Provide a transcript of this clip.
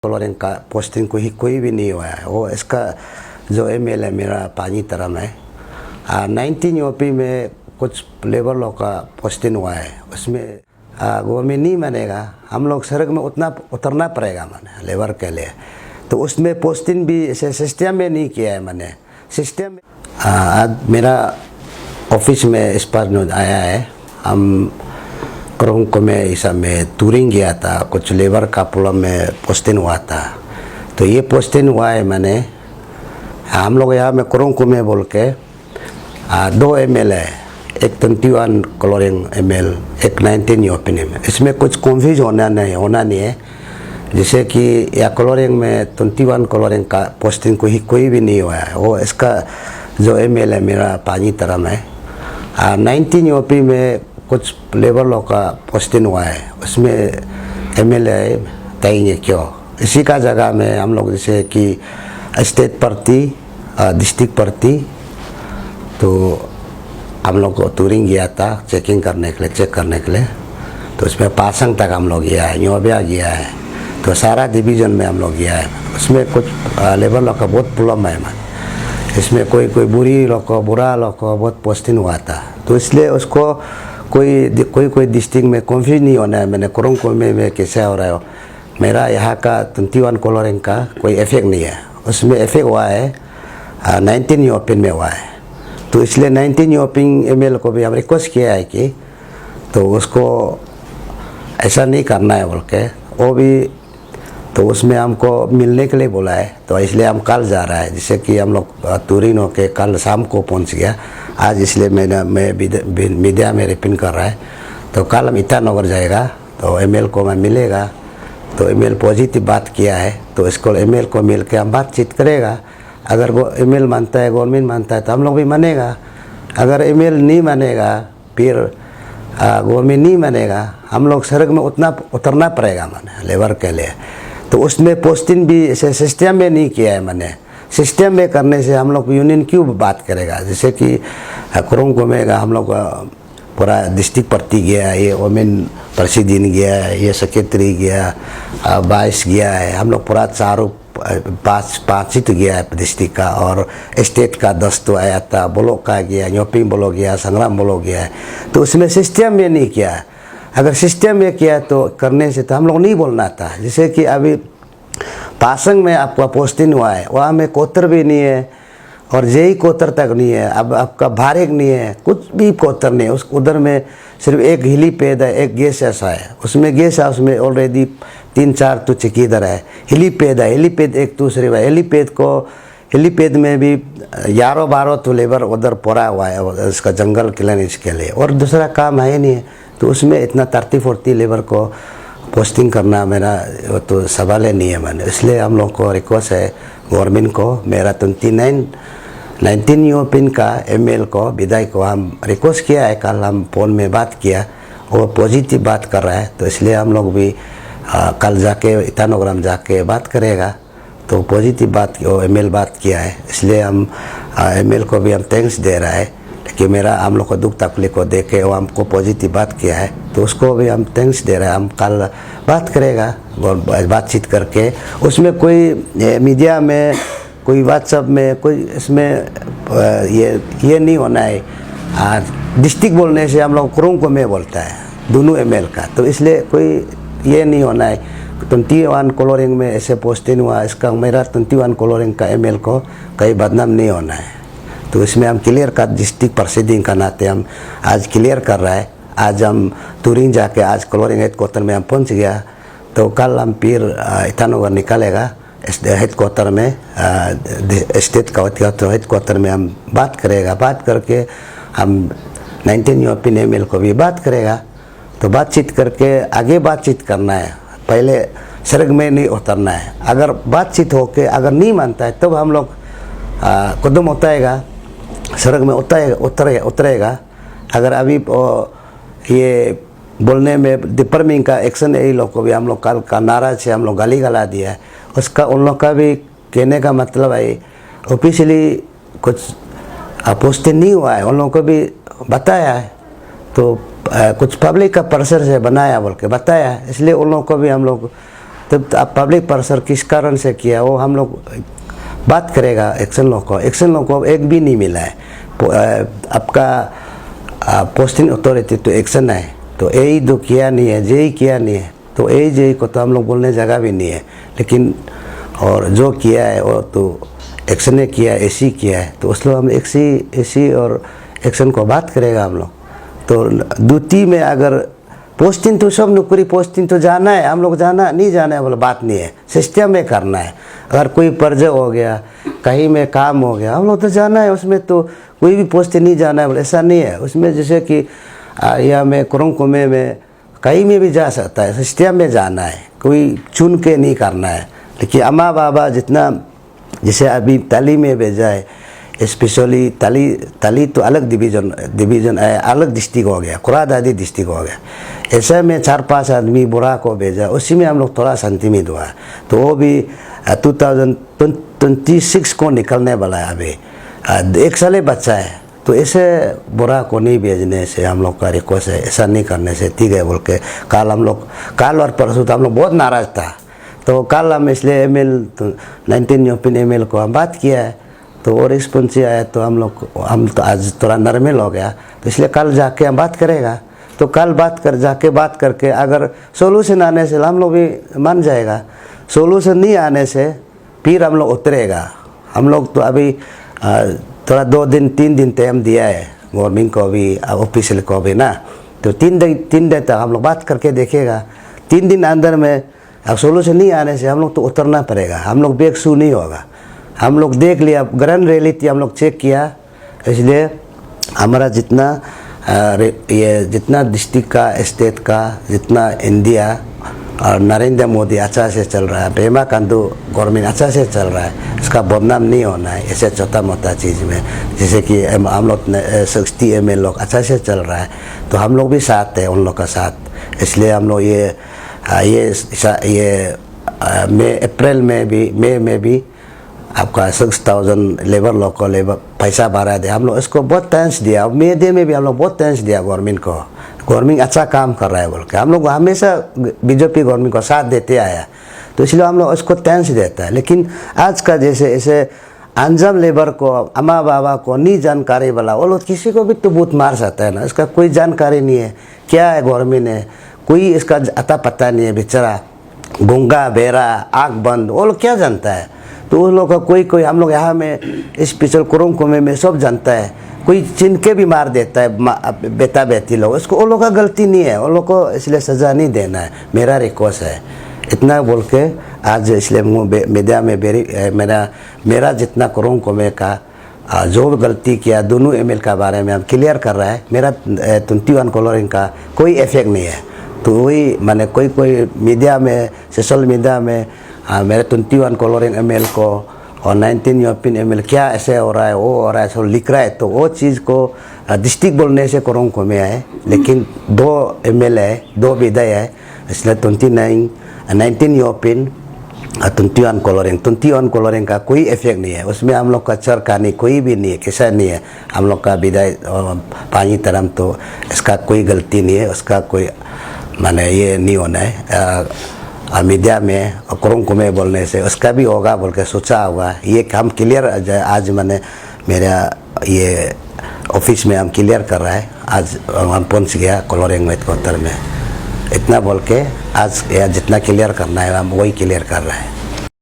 कॉलोरिंग का पोस्टिंग कोई भी नहीं हुआ है। वो इसका जो एमएल है मेरा पानी तरम है। 19 यूपी में कुछ लेबर लोग का पोस्टिंग हुआ है, उसमें गवर्नमेंट नहीं मानेगा, हम लोग सड़क में उतरना पड़ेगा मैंने लेबर के लिए। तो उसमें पोस्टिंग भी ऐसे सिस्टम में नहीं किया है मैंने। सिस्टम आज मेरा ऑफिस में इस पर आया है। हम करोंको में इस में टूरिंग गया था, कुछ लेबर का प्रॉब्लम में पोस्टिंग हुआ था। तो ये पोस्टिंग हुआ है मैंने। हम लोग यहाँ में करोंको में बोल के 2 एमएल है, एक 21 कॉलोरिंग एमएल, एक 19 यूपी में। इसमें कुछ कन्फ्यूज होना नहीं है, जैसे कि या कॉलोरिंग में 21 कॉलोरिंग का पोस्टिंग कोई भी नहीं हुआ है। वो इसका जो एमएल है मेरा पानी तरम है। 19 यूपी में कुछ लेबर लोग का पोस्टिंग हुआ है, उसमें एमएल है तय क्यों। इसी का जगह में हम लोग जैसे कि स्टेट प्रति डिस्ट्रिक्ट प्रति, तो हम लोग को टूरिंग गया था चेकिंग करने के लिए, चेक करने के लिए। तो उसमें पासंग तक हम लोग गया है, न्योबिया गया है, तो सारा डिवीज़न में हम लोग गया है। उसमें कुछ लेबर लोग का बहुत प्रॉब्लम है। इसमें कोई बुरी लोग को, बुरा लोग को बहुत पोस्टिंग हुआ था। तो इसलिए उसको कोई डिस्ट्रिक्ट में कन्फ्यूज नहीं होना है। मैंने करोंको में कैसे हो रहा है, मेरा यहाँ का 21 कॉलोरिंग का कोई इफेक्ट नहीं है। उसमें इफेक्ट हुआ है 19 यूपी में हुआ है। तो इसलिए 19 यूपी एमएल को भी हम रिक्वेस्ट किया है कि तो उसको ऐसा नहीं करना है बोल के, वो भी तो उसमें हमको मिलने के लिए बोला है। तो इसलिए हम कल जा रहा है, जिससे कि हम लोग टूरिंग होके कल शाम को पहुंच गया आज। इसलिए मैं मीडिया में रिपोर्ट कर रहा है। तो कल हम ईटानगर जाएगा, तो एमएल को मैं मिलेगा। तो एमएल पॉजिटिव बात किया है, तो इसको एमएल को मिल के हम बातचीत करेगा। अगर वो एमएल मानता है, गवर्नमेंट मानता है, तो हम लोग भी मानेगा। अगर एमएल नहीं मानेगा, फिर गवर्नमेंट नहीं मानेगा, हम लोग सड़क में उतरना पड़ेगा मैंने लेबर के लिए। तो उसमें पोस्टिंग भी ऐसे सिस्टम में नहीं किया है मैंने। सिस्टम में करने से हम लोग यूनियन क्यों बात करेगा। जैसे कि करोंको में हम लोग पूरा डिस्ट्रिक्ट प्रति गया, ये वोमेन प्रेसिडेंट गया, ये सेक्रेटरी गया, 22 गया है, हम लोग पूरा 4-5 ही तो गया है डिस्ट्रिक्ट का, और स्टेट का 10 तो आया था, ब्लॉक का गया, न्योपिंग ब्लॉक गया, संग्राम ब्लॉक गया है। तो उसमें सिस्टम में नहीं किया। अगर सिस्टम में किया तो करने से तो हम लोग नहीं बोलना था। जैसे कि अभी पासंग में आपका पोस्टिंग हुआ है, वहाँ में कोतर भी नहीं है और जेई कोतर तक नहीं है। अब आपका भारेक नहीं है, कुछ भी कोतर नहीं है। उस उधर में सिर्फ एक हेलीपैड है, एक गेस्ट हाउस है। उसमें गेस्ट हाउस में ऑलरेडी 3-4 तो चेकीदार है। हेलीपैड है, हेलीपैड एक तो सिर्फ है। हेलीपैड में भी 11-12 तो लेबर उधर पड़ा हुआ है उसका जंगल क्लियरेंस के लिए, और दूसरा काम है नहीं है। तो उसमें इतना 30-40 लेबर को पोस्टिंग करना मेरा तो सवाल नहीं है मैंने। इसलिए हम लोग को रिक्वेस्ट है गवर्नमेंट को, मेरा 19 यूपी का एमएल को, विधायक को हम रिक्वेस्ट किया है। कल हम फ़ोन में बात किया, वो पॉजिटिव बात कर रहा है। तो इसलिए हम लोग भी कल जाके ईटानगर जाके बात करेगा। तो पॉजिटिव बात एमएल बात किया है, इसलिए हम एमएल को भी हम थैंक्स दे रहा है कि मेरा हम लोग को दुख तकलीफ को देख के वो हमको पॉजिटिव बात किया है। तो उसको भी हम थैंक्स दे रहे हैं। हम कल बात करेगा, बातचीत करके उसमें कोई मीडिया में, कोई व्हाट्सएप में, कोई इसमें ये नहीं होना है। डिस्ट्रिक्ट बोलने से हम लोग करोंको में बोलता है दोनों एमएल का, तो इसलिए कोई ये नहीं होना है 21 कॉलोरिंग में ऐसे पोस्टिंग हुआ, इसका मेरा 21 कॉलोरिंग का एमएल को कहीं बदनाम नहीं होना है। तो इसमें हम क्लियर कर, डिस्ट्रिक्ट प्रेसिडेंट का नाते हम आज क्लियर कर रहा है। आज हम टूरिंग जाके आज कॉलोरिंग हेडक्वार्टर में हम पहुंच गया। तो कल हम फिर ईटानगर निकलेगा हेडक्वार्टर में, स्टेट का हेडक्वार्टर में हम बात करेगा। बात करके हम 19 यूपी एमएल को भी बात करेगा। तो बातचीत करके आगे बातचीत करना है, पहले सड़क में नहीं उतरना है। अगर बातचीत होके अगर नहीं मानता है तब तो हम लोग कदम उठाएगा, सड़क में उतरेगा। अगर अभी ये बोलने में डिपार्टमेंट का एक्शन यही लोग को भी हम लोग कल का नाराज से हम लोग गाली गला दिया है, उसका उन लोग का भी कहने का मतलब है ऑफिशियली कुछ पोस्टिंग नहीं हुआ है, उन लोगों को भी बताया है। तो कुछ पब्लिक का प्रेशर से बनाया बोल के बताया है, इसलिए उन लोगों को भी हम लोग तब पब्लिक प्रेशर किस कारण से किया वो हम लोग बात करेगा। एक्शन लॉ को एक भी नहीं मिला है। आपका पोस्टिंग अथॉरिटी तो एक्शन है, तो यही तो किया नहीं है, जेई किया नहीं है, तो यही को तो हम लोग बोलने जगह भी नहीं है। लेकिन और जो किया है वो तो एक्शन ने किया, ऐसी किया है, तो उसको हम ऐसी और एक्शन को बात करेगा हम लोग। तो द्वितीय में अगर पोस्टिंग तो सब नौकरी पोस्टिंग तो जाना है, हम लोग जाना नहीं जाना है बोला बात नहीं है, सिस्टम में करना है। अगर कोई पर्जा हो गया, कहीं में काम हो गया, हम लोग तो जाना है, उसमें तो कोई भी पोस्ट नहीं जाना है बोले ऐसा नहीं है। उसमें जैसे कि या में कुरुंकुमे में कहीं में भी जा सकता है, सिस्टम में जाना है, कोई चुन के नहीं करना है। लेकिन अम्मा बाबा जितना जैसे अभी ताली में भेजा है, स्पेशली ताली तो अलग डिवीज़न अलग डिस्ट्रिक्ट हो गया, कुरादादी डिस्ट्रिक्ट हो गया। ऐसे में 4-5 आदमी बुरा को भेजा, उसी में हम लोग थोड़ा शांति में हुआ। तो वो भी 2026 को निकलने वाला है, अभी 1 साल बच्चा है। तो ऐसे बुरा को नहीं भेजने से हम लोग का रिक्वेस्ट है, ऐसा नहीं करने से ठीक है बोल के। कल और परसों तो हम लोग बहुत नाराज़ था, तो कल हम इसलिए ML 19 यूपीन ML को हम बात किया है, तो वो रिस्पॉन्स आया। तो हम तो आज थोड़ा नॉर्मल हो गया, तो इसलिए कल जाके हम बात करेगा। तो कल जाके बात करके अगर सोल्यूशन आने से हम लोग भी मान जाएगा, सोल्यूशन नहीं आने से फिर हम लोग उतरेगा। हम लोग तो अभी थोड़ा 2 दिन 3 दिन टाइम दिया है गवर्नमेंट को भी, ऑफिशियल को भी ना। तो 3 दिन तक हम लोग बात करके देखेगा। 3 दिन अंदर में अब सोल्यूशन नहीं आने से हम लोग तो उतरना पड़ेगा, हम लोग बेकसू नहीं होगा। हम लोग देख लिया, ग्राउंड रियलिटी हम लोग चेक किया, इसलिए हमारा जितना डिस्ट्रिक्ट का, स्टेट का, जितना इंडिया और नरेंद्र मोदी अच्छा से चल रहा है, पेमा खांडू गवर्नमेंट अच्छा से चल रहा है, इसका बदनाम नहीं होना है ऐसे छोटा मोटा चीज़ में। जैसे कि हम लोग 60 ML लोग अच्छा से चल रहा है, तो हम लोग भी साथ है उन लोग का साथ। इसलिए हम लोग मई अप्रैल में भी आपका 6000 लेबर लोग को पैसा भरा दे, हम लोग इसको बहुत थैंक्स दिया। मई डे में भी हम लोग बहुत थैंक्स दिया गवर्नमेंट को, गवर्नमेंट अच्छा काम कर रहा है बोल के। हम लोग हमेशा बीजेपी गवर्नमेंट को साथ देते आया, तो इसलिए हम लोग उसको थैंक्स देता है। लेकिन आज का जैसे ऐसे अंजाम लेबर को, अम्मा बाबा को नहीं जानकारी वाला, वो लोग किसी को भी तो बूथ मार सकता है ना, इसका कोई जानकारी नहीं है क्या है गवर्नमेंट ने, कोई इसका अता पता नहीं है। बेचारा गूंगा बेरा आँख बंद, वो लोग क्या जानता है। तो उन लोग का कोई हम लोग यहाँ में स्पेशल कुरुंकुमे में सब जानता है, कोई चिन के भी मार देता है बेटा बेटी लोग, उसको उन लोग का गलती नहीं है, उन लोग को इसलिए सज़ा नहीं देना है, मेरा रिक्वेस्ट है। इतना बोल के आज इसलिए मीडिया में मेरा जितना कुरुंकुमे का जो गलती किया दोनों ML का बारे में हम क्लियर कर रहा है। मेरा 21 कलरिंग का कोई इफेक्ट नहीं है। तो वही मैंने कोई मीडिया में, सोशल मीडिया में मेरे 21 कलरिंग ML को और 19 यूपीन ML क्या ऐसे हो रहा है, वो हो रहा है, सब लिख रहा है। तो वो चीज़ को डिस्ट्रिक्ट बोलने से कुरुंकुमे है, लेकिन 2 ML है, 2 विधायक है, इसलिए 19 यूपीन 21 कलरिंग का कोई इफेक्ट नहीं है। उसमें हम लोग का चर कहानी कोई भी नहीं है, कैसा नहीं है। हम लोग का विधायक पानी तरम तो इसका कोई गलती नहीं है, उसका कोई माने ये नहीं होना है। मीडिया में कुरुंकुमे बोलने से उसका भी होगा बोल के सोचा होगा। ये काम क्लियर आज मैंने मेरा ये ऑफिस में हम क्लियर कर रहा है। आज हम पहुंच गया कलरिंग में 71 में। इतना बोल के आज जितना क्लियर करना है हम वही क्लियर कर रहे हैं।